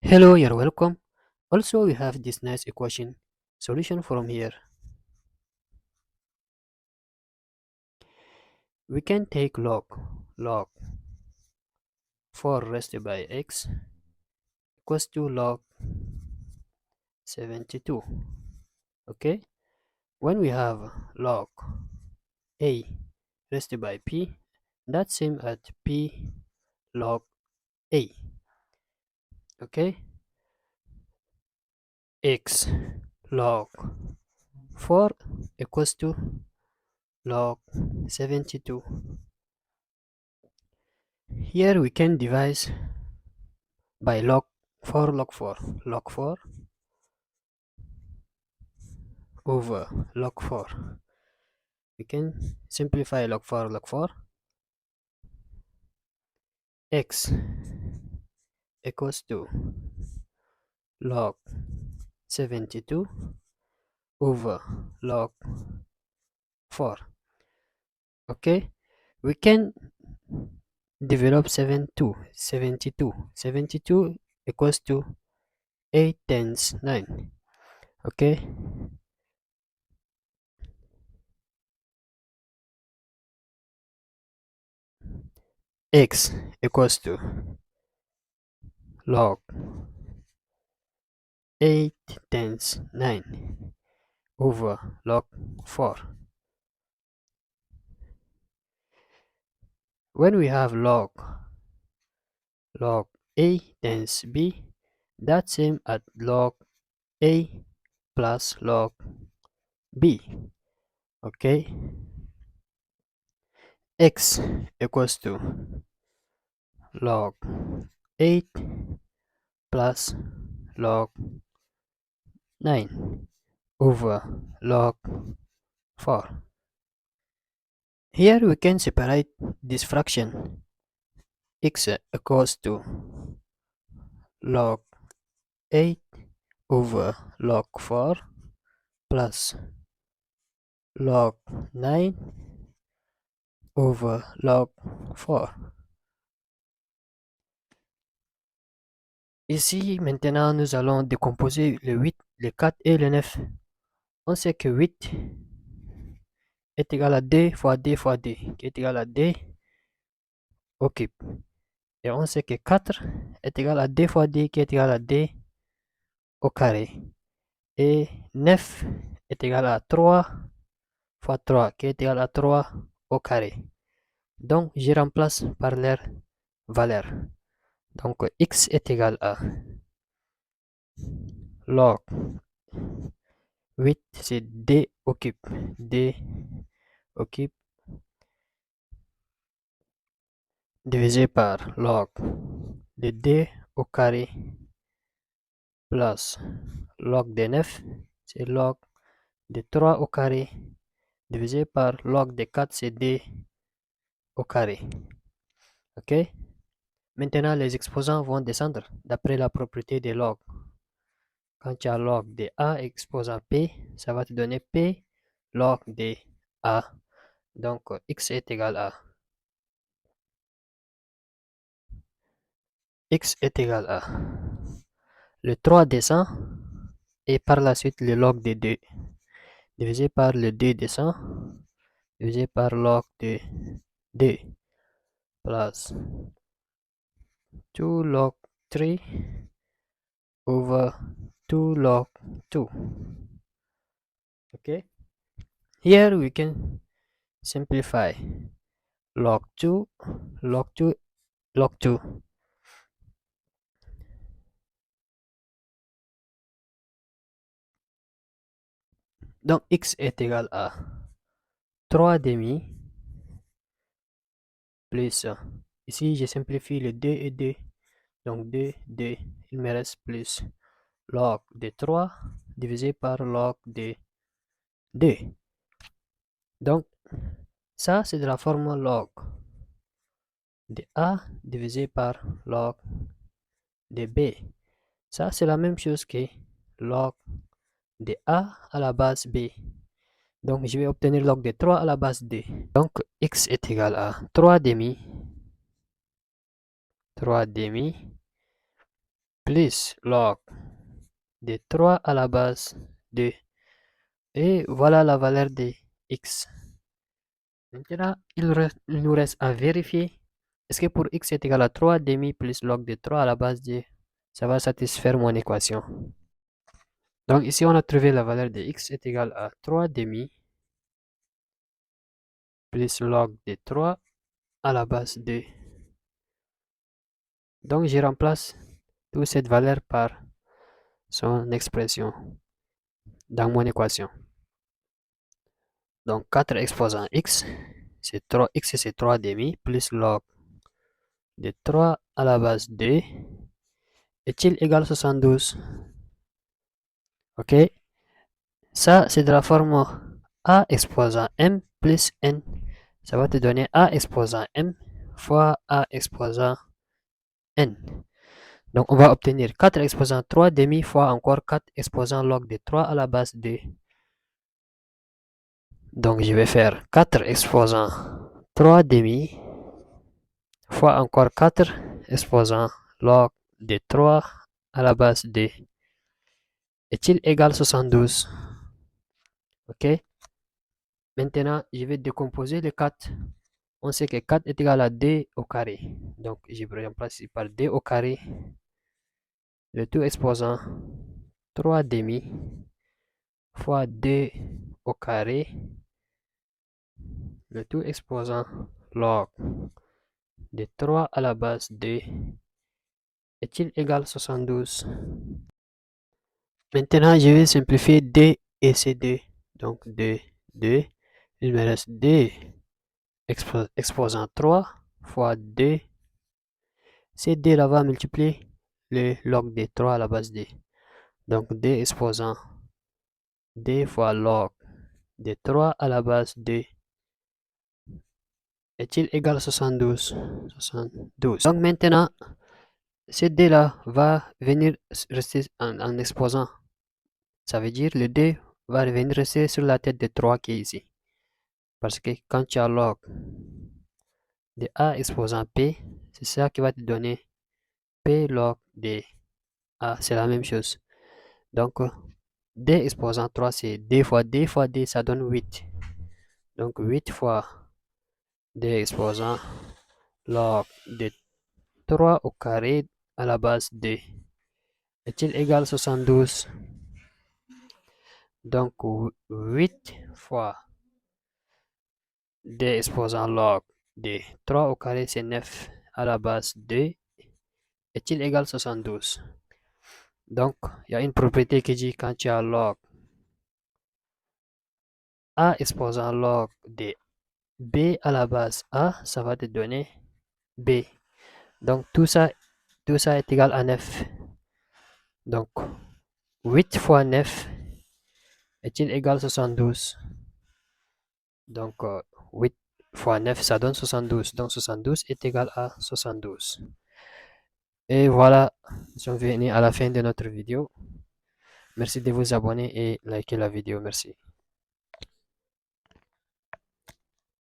Hello, you're welcome. Also, we have this nice equation solution from here. We can take log 4 raised by x equals to log 72. Okay, when we have log a raised by p, that's same as p log a. Okay, x log 4 equals to log 72. Here we can divide by log 4 log 4 over log 4. We can simplify log 4 x equals to log 72 over log 4. Okay, we can develop 72 equals to 8 times 9. Okay, x equals to log 8 times 9 over log 4. When we have log a times b, that's same as log a plus log b. Okay, x equals to log 8 plus log 9 over log 4. Here we can separate this fraction. X equals to log 8 over log 4 plus log 9 over log 4. Ici, maintenant, nous allons décomposer le 8, le 4 et le 9. On sait que 8 est égal à d fois d fois d, qui est égal à d au cube. Et on sait que 4 est égal à d fois d, qui est égal à d au carré. Et 9 est égal à 3 fois 3, qui est égal à 3 au carré. Donc, je remplace par leur valeur. Donc, x est égal à log 8, c'est d au cube. D au cube divisé par log de d au carré plus log de 9, c'est log de 3 au carré divisé par log de 4, c'est d au carré. Ok? Maintenant, les exposants vont descendre d'après la propriété des logs. Quand tu as log de a exposant p, ça va te donner p log de a. Donc, x est égal à x est égal à le 3 descend et par la suite le log de 2 divisé par le 2 descend divisé par log de 2 plus 2 log 3 over 2 log 2. Okay, here we can simplify log 2 log 2 log 2. Donc x est égal à 3 demi plus, ici je simplifie le 2 et 2, donc 2, 2, il me reste plus log de 3 divisé par log de 2. Donc ça c'est de la forme log de a divisé par log de b. Ça c'est la même chose que log de a à la base b. Donc je vais obtenir log de 3 à la base 2. Donc x est égal à 3 demi plus log de 3 à la base 2. Et voilà la valeur de x. Maintenant, il nous reste à vérifier est-ce que pour x est égal à 3 demi plus log de 3 à la base 2, ça va satisfaire mon équation. Donc ici, on a trouvé la valeur de x est égal à 3 demi plus log de 3 à la base 2. Donc je remplace toute cette valeur par son expression dans mon équation. Donc 4 exposant x, c'est 3, x c'est 3 demi plus log de 3 à la base 2 est-il égal à 72? Ok, ça c'est de la forme a exposant m plus n. Ça va te donner a exposant m fois a exposant n. Donc on va obtenir 4 exposant 3 demi fois encore 4 exposant log de 3 à la base 2. Donc je vais faire 4 exposant 3 demi fois encore 4 exposant log de 3 à la base 2. Est-il égal à 72? Ok. Maintenant, je vais décomposer le 4. On sait que 4 est égal à 2 au carré. Donc, je vais remplacer par 2 au carré. Le tout exposant 3 demi fois 2 au carré. Le tout exposant log de 3 à la base 2 est-il égal à 72? Maintenant, je vais simplifier 2 et C2. Donc, 2, 2. Il me reste 2 exposant 3 fois 2. Ces 2 là va multiplier le log de 3 à la base 2. Donc, 2 exposant 2 fois log de 3 à la base 2 est-il égal à 72? 72. Donc, maintenant, ces 2 là va venir rester en exposant. Ça veut dire le 2 va venir rester sur la tête de 3 qui est ici. Parce que quand tu as log de A exposant P, c'est ça qui va te donner P log de A. C'est la même chose. Donc, D exposant 3, c'est D fois D fois D, ça donne 8. Donc, 8 fois D exposant log de 3 au carré à la base 2 est-il égal à 72? Donc, 8 fois D exposant log de 3 au carré, c'est 9 à la base 2 est-il égal à 72? Donc, il y a une propriété qui dit quand tu as log A exposant log de B à la base A, ça va te donner B. Donc, tout ça est égal à 9. Donc, 8 fois 9 est-il égal à 72? Donc, 8 fois 9, ça donne 72. Donc, 72 est égal à 72. Et voilà, nous sommes venus à la fin de notre vidéo. Merci de vous abonner et liker la vidéo. Merci.